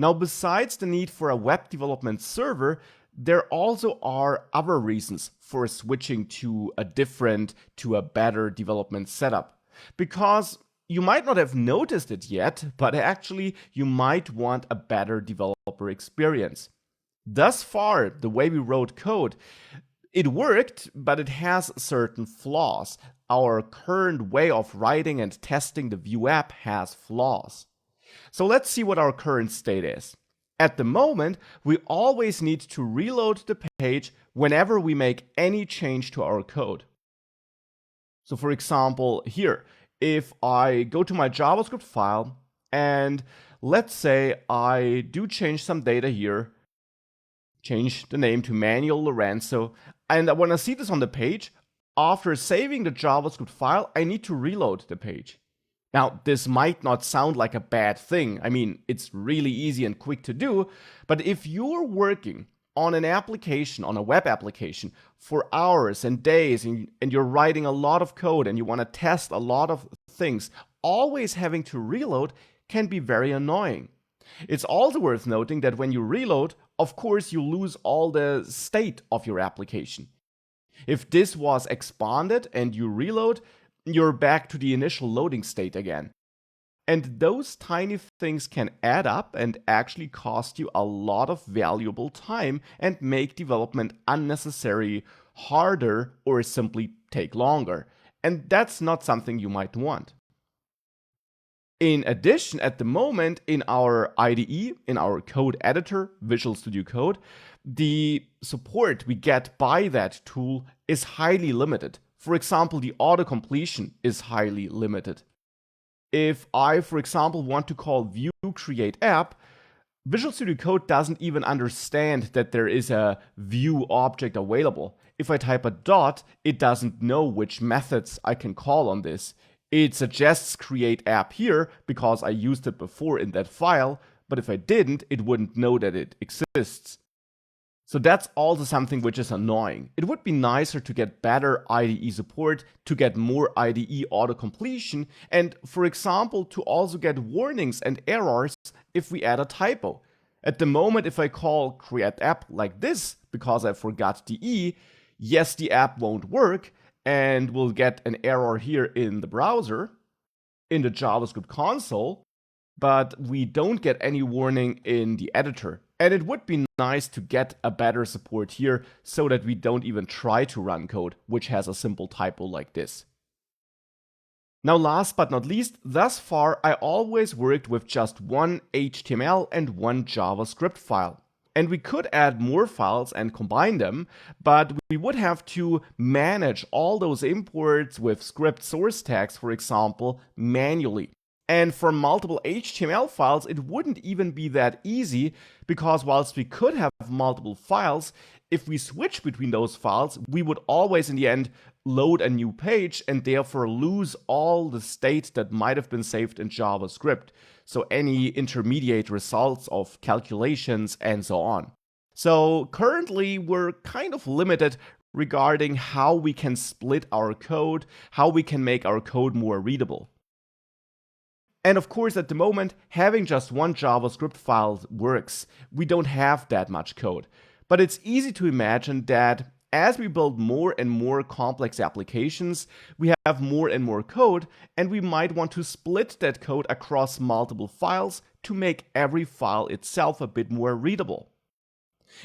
Now, besides the need for a web development server, there also are other reasons for switching to a better development setup. Because you might not have noticed it yet, but actually you might want a better developer experience. Thus far, the way we wrote code, it worked, but it has certain flaws. Our current way of writing and testing the Vue app has flaws. So let's see what our current state is. At the moment, we always need to reload the page whenever we make any change to our code. So for example, here, if I go to my JavaScript file and let's say I do change some data here, change the name to Manuel Lorenzo, and I want to see this on the page, after saving the JavaScript file, I need to reload the page. Now, this might not sound like a bad thing. I mean, it's really easy and quick to do, but if you're working on an application, on a web application, for hours and days, and you're writing a lot of code and you want to test a lot of things, always having to reload can be very annoying. It's also worth noting that when you reload, of course, you lose all the state of your application. If this was expanded and you reload, you're back to the initial loading state again. And those tiny things can add up and actually cost you a lot of valuable time and make development unnecessarily harder or simply take longer. And that's not something you might want. In addition, at the moment, in our IDE, in our code editor, Visual Studio Code, the support we get by that tool is highly limited. For example, the auto-completion is highly limited. If I, for example, want to call Vue create app, Visual Studio Code doesn't even understand that there is a Vue object available. If I type a dot, it doesn't know which methods I can call on this. It suggests create app here because I used it before in that file, but if I didn't, it wouldn't know that it exists. So that's also something which is annoying. It would be nicer to get better IDE support, to get more IDE auto-completion, and for example, to also get warnings and errors if we add a typo. At the moment, if I call create app like this, because I forgot the E, yes, the app won't work, and we'll get an error here in the browser, in the JavaScript console, but we don't get any warning in the editor. And it would be nice to get a better support here so that we don't even try to run code which has a simple typo like this. Now, last but not least, thus far I always worked with just one HTML and one JavaScript file. And we could add more files and combine them, but we would have to manage all those imports with script source tags, for example, manually. And for multiple HTML files, it wouldn't even be that easy, because whilst we could have multiple files, if we switch between those files, we would always in the end load a new page and therefore lose all the state that might have been saved in JavaScript. So any intermediate results of calculations and so on. So currently we're kind of limited regarding how we can split our code, how we can make our code more readable. And of course, at the moment, having just one JavaScript file works. We don't have that much code. But it's easy to imagine that as we build more and more complex applications, we have more and more code, and we might want to split that code across multiple files to make every file itself a bit more readable.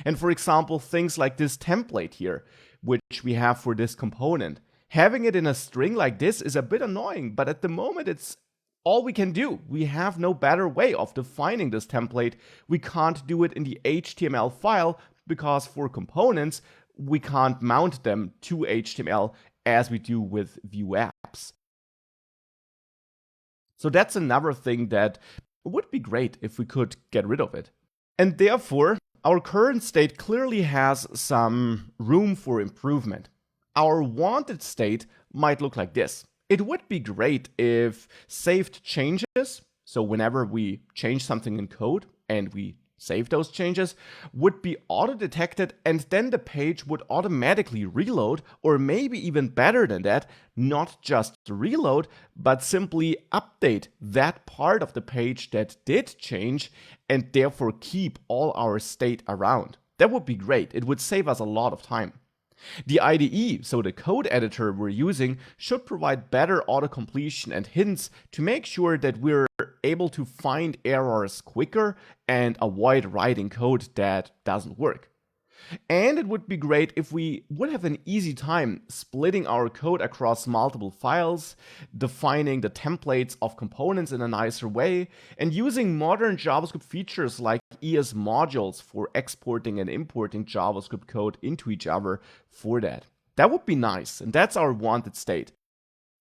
And for example, things like this template here, which we have for this component. Having it in a string like this is a bit annoying, but at the moment it's all we can do. We have no better way of defining this template. We can't do it in the HTML file because for components, we can't mount them to HTML as we do with Vue apps. So that's another thing that would be great if we could get rid of it. And therefore, our current state clearly has some room for improvement. Our wanted state might look like this. It would be great if saved changes, so whenever we change something in code and we save those changes, would be auto-detected, and then the page would automatically reload, or maybe even better than that, not just reload, but simply update that part of the page that did change and therefore keep all our state around. That would be great. It would save us a lot of time. The IDE, so the code editor we're using, should provide better auto-completion and hints to make sure that we're able to find errors quicker and avoid writing code that doesn't work. And it would be great if we would have an easy time splitting our code across multiple files, defining the templates of components in a nicer way, and using modern JavaScript features like ES modules for exporting and importing JavaScript code into each other for that. That would be nice, and that's our wanted state.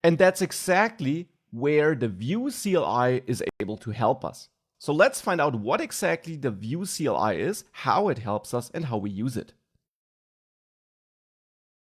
And that's exactly where the Vue CLI is able to help us. So let's find out what exactly the Vue CLI is, how it helps us, and how we use it.